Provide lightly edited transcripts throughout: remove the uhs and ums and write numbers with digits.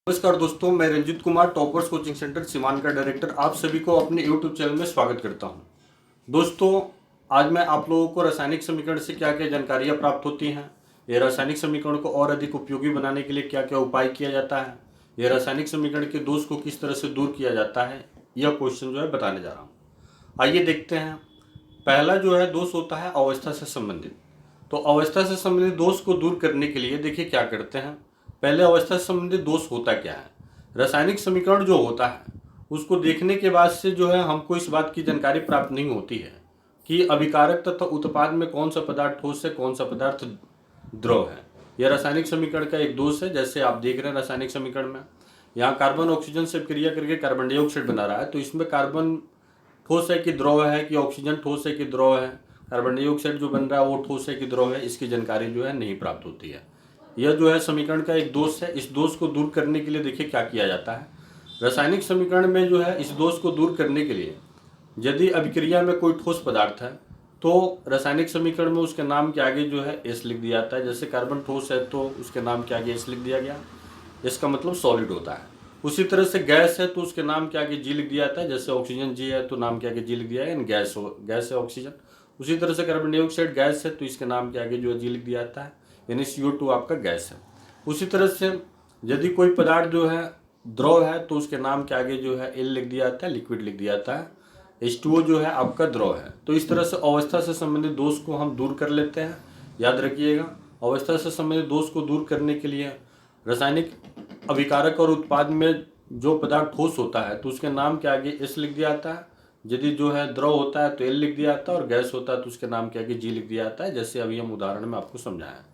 नमस्कार दोस्तों, मैं Ranjit Kumar toppers coaching centre Siwan का डायरेक्टर आप सभी को अपने यूट्यूब चैनल में स्वागत करता हूं। दोस्तों, आज मैं आप लोगों को रासायनिक समीकरण से क्या क्या जानकारियां प्राप्त होती हैं, ये रासायनिक समीकरण को और अधिक उपयोगी बनाने के लिए क्या क्या उपाय किया जाता है, ये रासायनिक समीकरण के दोष को किस तरह से दूर किया जाता है, यह क्वेश्चन जो है बताने जा रहा हूँ। आइए देखते हैं। पहला जो है दोष होता है अवस्था से संबंधित। तो अवस्था से संबंधित दोष को दूर करने के लिए देखिए क्या करते हैं। पहले अवस्था से संबंधित दोष होता क्या है। रासायनिक समीकरण जो होता है उसको देखने के बाद से जो है हमको इस बात की जानकारी प्राप्त नहीं होती है कि अभिकारक तथा उत्पाद में कौन सा पदार्थ ठोस है, कौन सा पदार्थ द्रव है। यह रासायनिक समीकरण का एक दोष है। जैसे आप देख रहे हैं रासायनिक समीकरण में यहाँ कार्बन ऑक्सीजन से क्रिया करके कार्बन डाइऑक्साइड बना रहा है, तो इसमें कार्बन ठोस है कि द्रव है, कि ऑक्सीजन ठोस है कि द्रव है, कार्बन डाइऑक्साइड जो बन रहा है वो ठोस है कि द्रव है, इसकी जानकारी जो है नहीं प्राप्त होती है। यह जो है समीकरण का एक दोष है। इस दोष को दूर करने के लिए देखिए क्या किया जाता है। रासायनिक समीकरण में जो है इस दोष को दूर करने के लिए यदि अभिक्रिया में कोई ठोस पदार्थ है तो रासायनिक समीकरण में उसके नाम के आगे जो है एस लिख दिया जाता है। जैसे कार्बन ठोस है तो उसके नाम के आगे एस लिख दिया गया, इसका मतलब सॉलिड होता है। उसी तरह से गैस है तो उसके नाम के आगे जी लिख दिया जाता है। जैसे ऑक्सीजन जी है तो नाम के आगे जी लिख दिया है, गैस है ऑक्सीजन। उसी तरह से कार्बन डाइऑक्साइड गैस है तो इसके नाम के आगे जो है जी लिख दिया जाता है, यानी CO2 आपका गैस है। उसी तरह से यदि कोई पदार्थ जो है द्रव है तो उसके नाम के आगे जो है एल लिख दिया जाता है, लिक्विड लिख दिया जाता है। H2O जो है आपका द्रव है। तो इस तरह से अवस्था से संबंधित दोष को हम दूर कर लेते हैं। याद रखिएगा, अवस्था से संबंधित दोष को दूर करने के लिए रासायनिक अभिकारक और उत्पाद में जो पदार्थ ठोस होता है तो उसके नाम के आगे एस लिख दिया जाता है। यदि जो है द्रव होता है तो एल लिख दिया जाता है, और गैस होता है तो उसके नाम के आगे जी लिख दिया जाता है, जैसे अभी हम उदाहरण में आपको समझाया।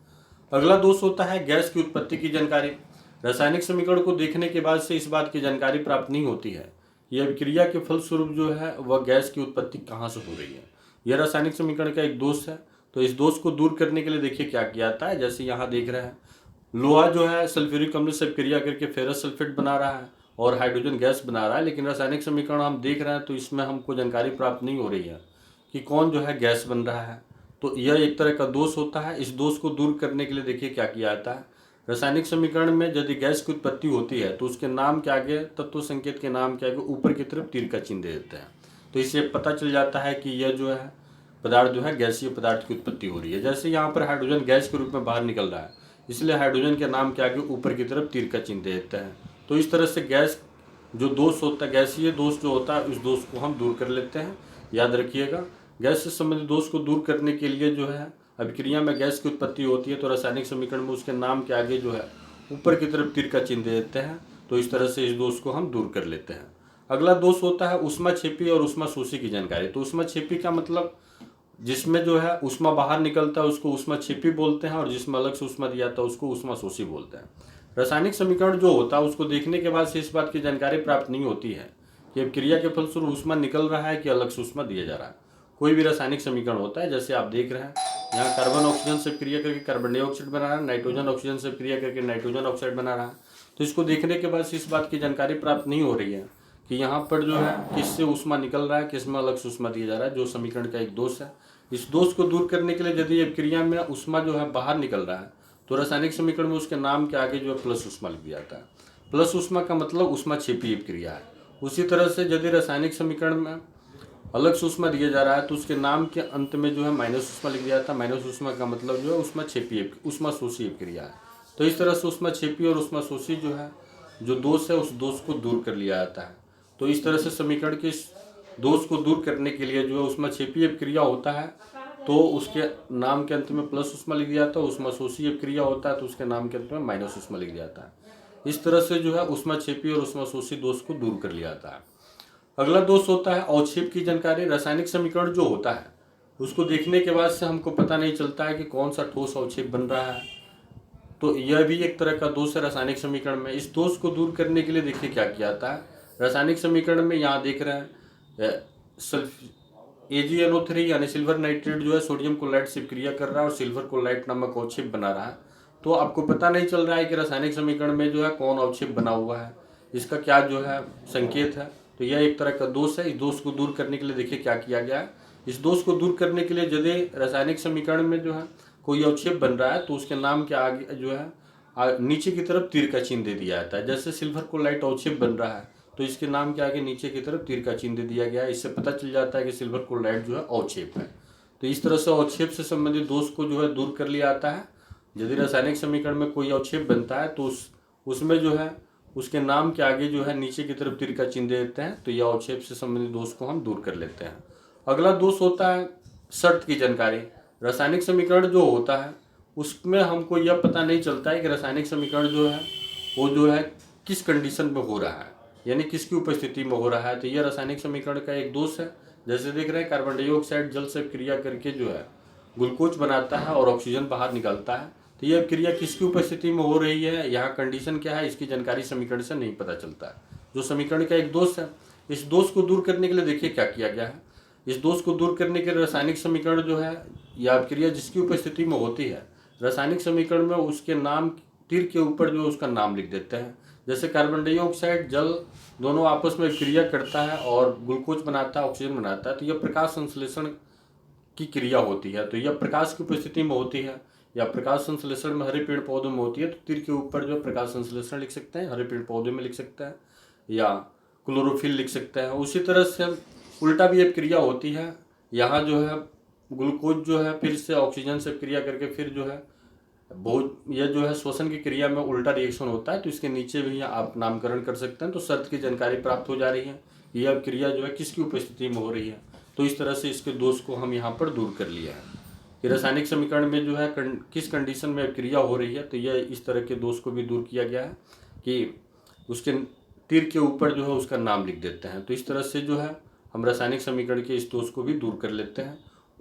अगला दोष होता है गैस की उत्पत्ति की जानकारी। रासायनिक समीकरण को देखने के बाद से इस बात की जानकारी प्राप्त नहीं होती है यह अभिक्रिया के फलस्वरूप जो है वह गैस की उत्पत्ति कहाँ से हो रही है। यह रासायनिक समीकरण का एक दोष है। तो इस दोष को दूर करने के लिए देखिए क्या किया जाता है। जैसे यहाँ देख रहे हैं, लोहा जो है सल्फ्यूरिक अम्ल से क्रिया करके फेरस सल्फेट बना रहा है और हाइड्रोजन गैस बना रहा है, लेकिन रासायनिक समीकरण हम देख रहे हैं तो इसमें हमको जानकारी प्राप्त नहीं हो रही है कि कौन जो है गैस बन रहा है। तो यह एक तरह का दोष होता है। इस दोष को दूर करने के लिए देखिए क्या किया जाता है। रासायनिक समीकरण में यदि गैस की उत्पत्ति होती है तो उसके नाम के आगे, तत्व संकेत के नाम के आगे ऊपर की तरफ तीर का चिन्ह दे देते हैं। तो इससे पता चल जाता है कि यह जो है पदार्थ जो है गैसीय पदार्थ की उत्पत्ति हो रही है। जैसे यहाँ पर हाइड्रोजन गैस के रूप में बाहर निकल रहा है, इसलिए हाइड्रोजन के नाम के आगे ऊपर की तरफ तीर का चिन्ह दे देते हैं। तो इस तरह से गैस जो दोष होता है, गैसीय दोष जो होता है, उस दोष को हम दूर कर लेते हैं। याद रखिएगा, गैस से संबंधित दोष को दूर करने के लिए जो है अभिक्रिया में गैस की उत्पत्ति होती है तो रासायनिक समीकरण में उसके नाम के आगे जो है ऊपर की तरफ तीर का चिन्ह दे देते हैं। तो इस तरह से इस दोष को हम दूर कर लेते हैं। अगला दोष होता है ऊष्माक्षेपी और ऊष्माशोषी की जानकारी। तो ऊष्माक्षेपी का मतलब जिसमें जो है ऊष्मा बाहर निकलता है उसको ऊष्माक्षेपी बोलते हैं, और जिसमें अलग से ऊष्मा दिया जाता है उसको ऊष्माशोषी बोलते हैं। रासायनिक समीकरण जो होता है उसको देखने के बाद से इस बात की जानकारी प्राप्त नहीं होती है कि अब क्रिया के फलस्वरूप ऊष्मा निकल रहा है कि अलग से ऊष्मा दिया जा रहा है। कोई भी रासायनिक समीकरण होता है, जैसे आप देख रहे हैं यहाँ कार्बन ऑक्सीजन से क्रिया करके कार्बन डाइऑक्साइड बना रहा है, नाइट्रोजन ऑक्सीजन से क्रिया करके नाइट्रोजन ऑक्साइड बना रहा है। तो इसको देखने के बाद से इस बात की जानकारी प्राप्त नहीं हो रही है कि यहाँ पर जो है किससे ऊष्मा निकल रहा है, किसमें अलग से ऊष्मा दिया जा रहा है, जो समीकरण का एक दोष है। इस दोष को दूर करने के लिए यदि अभिक्रिया में ऊष्मा जो है बाहर निकल रहा है तो रासायनिक समीकरण में उसके नाम के आगे जो है प्लस ऊष्मा लिख दिया जाता है। प्लस ऊष्मा का मतलब ऊष्माक्षेपी अभिक्रिया है। उसी तरह से यदि रासायनिक समीकरण में अलग से ऊष्मा दिया जा रहा है तो उसके नाम के अंत में जो है माइनस ऊष्मा लिख दिया जाता है। माइनस ऊष्मा का मतलब जो है ऊष्माक्षेपी ऊष्माशोषी अभिक्रिया है। तो इस तरह से ऊष्माक्षेपी और ऊष्माशोषी जो है जो दोष है उस दोष को दूर कर लिया जाता है। तो इस तरह से समीकरण के दोष को दूर करने के लिए जो है ऊष्माक्षेपी अभिक्रिया होता है तो उसके नाम के अंत में प्लस ऊष्मा लिख दिया जाता है। ऊष्माशोषी अभिक्रिया होता है तो उसके नाम के अंत में माइनस ऊष्मा लिख दिया जाता है। इस तरह से जो है ऊष्माक्षेपी और ऊष्माशोषी दोष को दूर कर लिया जाता है। अगला दोष होता है अवक्षेप की जानकारी। रासायनिक समीकरण जो होता है उसको देखने के बाद से हमको पता नहीं चलता है कि कौन सा ठोस अवक्षेप बन रहा है, तो यह भी एक तरह का दोष है रासायनिक समीकरण में। इस दोष को दूर करने के लिए देखिए क्या किया जाता है। रासायनिक समीकरण में यहाँ देख रहे हैं AgNO3 यानी सिल्वर नाइट्रेट जो है सोडियम क्लोराइड से क्रिया कर रहा है और सिल्वर क्लोराइड नामक अवक्षेप बना रहा है। तो आपको पता नहीं चल रहा है कि रासायनिक समीकरण में जो है कौन अवक्षेप बना हुआ है, इसका क्या जो है संकेत है। तो यह एक तरह का दोष है। इस दोष को दूर करने के लिए देखिए क्या किया गया है। इस दोष को दूर करने के लिए यदि रासायनिक समीकरण में जो है कोई अवक्षेप बन रहा है तो उसके नाम के आगे जो है नीचे की तरफ तीर का चिन्ह दे दिया जाता है। जैसे सिल्वर कोलाइट अवक्षेप बन रहा है तो इसके नाम के आगे नीचे की तरफ तीर का चिन्ह दे दिया गया है। इससे पता चल जाता है कि सिल्वर कोलाइट जो है अवक्षेप है। तो इस तरह से अवक्षेप से संबंधित दोष को जो है दूर कर लिया जाता है। यदि रासायनिक समीकरण में कोई अवक्षेप बनता है तो उसमें जो है उसके नाम के आगे जो है नीचे की तरफ तीर का चिन्ह दे देते हैं, तो यह अवक्षेप से संबंधित दोष को हम दूर कर लेते हैं। अगला दोष होता है शर्त की जानकारी। रासायनिक समीकरण जो होता है उसमें हमको यह पता नहीं चलता है कि रासायनिक समीकरण जो है वो जो है किस कंडीशन में हो रहा है, यानी किसकी उपस्थिति में हो रहा है। तो यह रासायनिक समीकरण का एक दोष है। जैसे देख रहे हैं कार्बन डाइऑक्साइड जल से क्रिया करके जो है ग्लूकोज बनाता है और ऑक्सीजन बाहर निकालता है। तो यह क्रिया किसकी उपस्थिति में हो रही है, यहाँ कंडीशन क्या है, इसकी जानकारी समीकरण से नहीं पता चलता है, जो समीकरण का एक दोष है। इस दोष को दूर करने के लिए देखिए क्या किया गया है। इस दोष को दूर करने के लिए रासायनिक समीकरण जो है या क्रिया जिसकी उपस्थिति में होती है, रासायनिक समीकरण में उसके नाम तीर के ऊपर जो उसका नाम लिख देते हैं। जैसे कार्बन डाइऑक्साइड जल दोनों आपस में क्रिया करता है और ग्लूकोज बनाता है, ऑक्सीजन बनाता है, तो यह प्रकाश संश्लेषण की क्रिया होती है। तो यह प्रकाश की उपस्थिति में होती है या प्रकाश संश्लेषण में हरे पेड़ पौधों में होती है, तो तीर के ऊपर जो प्रकाश संश्लेषण लिख सकते हैं, हरे पेड़ पौधे में लिख सकते हैं या क्लोरोफिल लिख सकते हैं। उसी तरह से उल्टा भी एक क्रिया होती है। यहाँ जो है ग्लूकोज जो है फिर से ऑक्सीजन से क्रिया करके फिर जो है बहुत यह जो है श्वसन की क्रिया में उल्टा रिएक्शन होता है, तो इसके नीचे भी आप नामकरण कर सकते हैं। तो शर्त की जानकारी प्राप्त हो जा रही है, यह क्रिया जो है किसकी उपस्थिति में हो रही है। तो इस तरह से इसके दोष को हम यहाँ पर दूर कर लिया है कि रासायनिक समीकरण में जो है किस कंडीशन में क्रिया हो रही है। तो यह इस तरह के दोष को भी दूर किया गया है कि उसके तीर के ऊपर जो है उसका नाम लिख देते हैं। तो इस तरह से जो है हम रासायनिक समीकरण के इस दोष को भी दूर कर लेते हैं।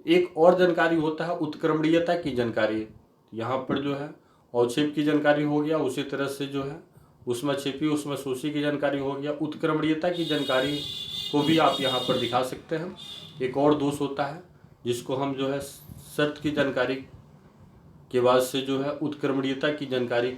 एक और जानकारी होता है उत्क्रमणीयता की जानकारी। यहाँ पर जो है अवक्षेप की जानकारी हो गया, उसी तरह से जो है ऊष्माक्षेपी ऊष्माशोषी की जानकारी हो गया। उत्क्रमणीयता की जानकारी को भी आप यहाँ पर दिखा सकते हैं। एक और दोष होता है जिसको हम जो है शर्त की जानकारी के बाद से जो है उत्क्रमणीयता की जानकारी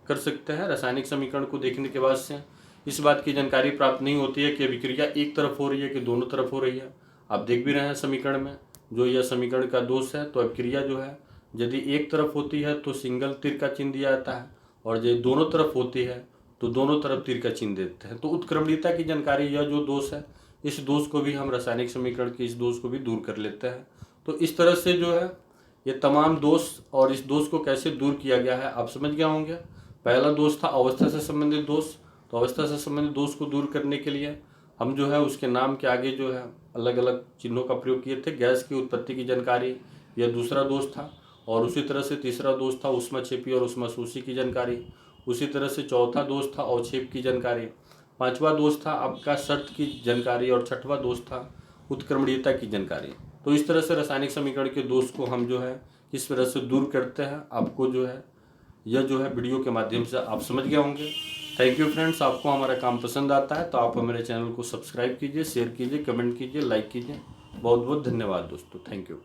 कर सकते हैं। रासायनिक समीकरण को देखने के बाद से इस बात की जानकारी प्राप्त नहीं होती है कि अभिक्रिया एक तरफ हो रही है कि दोनों तरफ हो रही है। आप देख भी रहे हैं समीकरण में जो यह समीकरण का दोष है। तो अभिक्रिया जो है यदि एक तरफ होती है तो सिंगल तीर का चिन्ह दिया जाता है, और यदि दोनों तरफ होती है तो दोनों तरफ तीर का चिन्ह देते हैं। तो उत्क्रमणीयता की जानकारी यह जो दोष है, इस दोष को भी हम रासायनिक समीकरण के इस दोष को भी दूर कर लेते हैं। तो इस तरह से जो है ये तमाम दोष और इस दोष को कैसे दूर किया गया है आप समझ गए होंगे। पहला दोष था अवस्था से संबंधित दोष। तो अवस्था से संबंधित दोष को दूर करने के लिए हम जो है उसके नाम के आगे जो है अलग अलग चिन्हों का प्रयोग किए थे। गैस की उत्पत्ति की जानकारी, यह दूसरा दोष था। और उसी तरह से तीसरा दोष था ऊष्माक्षेपी और ऊष्माशोषी की जानकारी। उसी तरह से चौथा दोष था अवक्षेप की जानकारी। पांचवा दोष था आपका शर्त की जानकारी और छठवां दोष था उत्क्रमणीयता की जानकारी। तो इस तरह से रासायनिक समीकरण के दोष को हम जो है किस तरह से दूर करते हैं, आपको जो है यह जो है वीडियो के माध्यम से आप समझ गए होंगे। Thank you friends. आपको हमारा काम पसंद आता है तो आप हमारे चैनल को सब्सक्राइब कीजिए, शेयर कीजिए, कमेंट कीजिए, लाइक कीजिए। बहुत बहुत धन्यवाद दोस्तों। Thank you.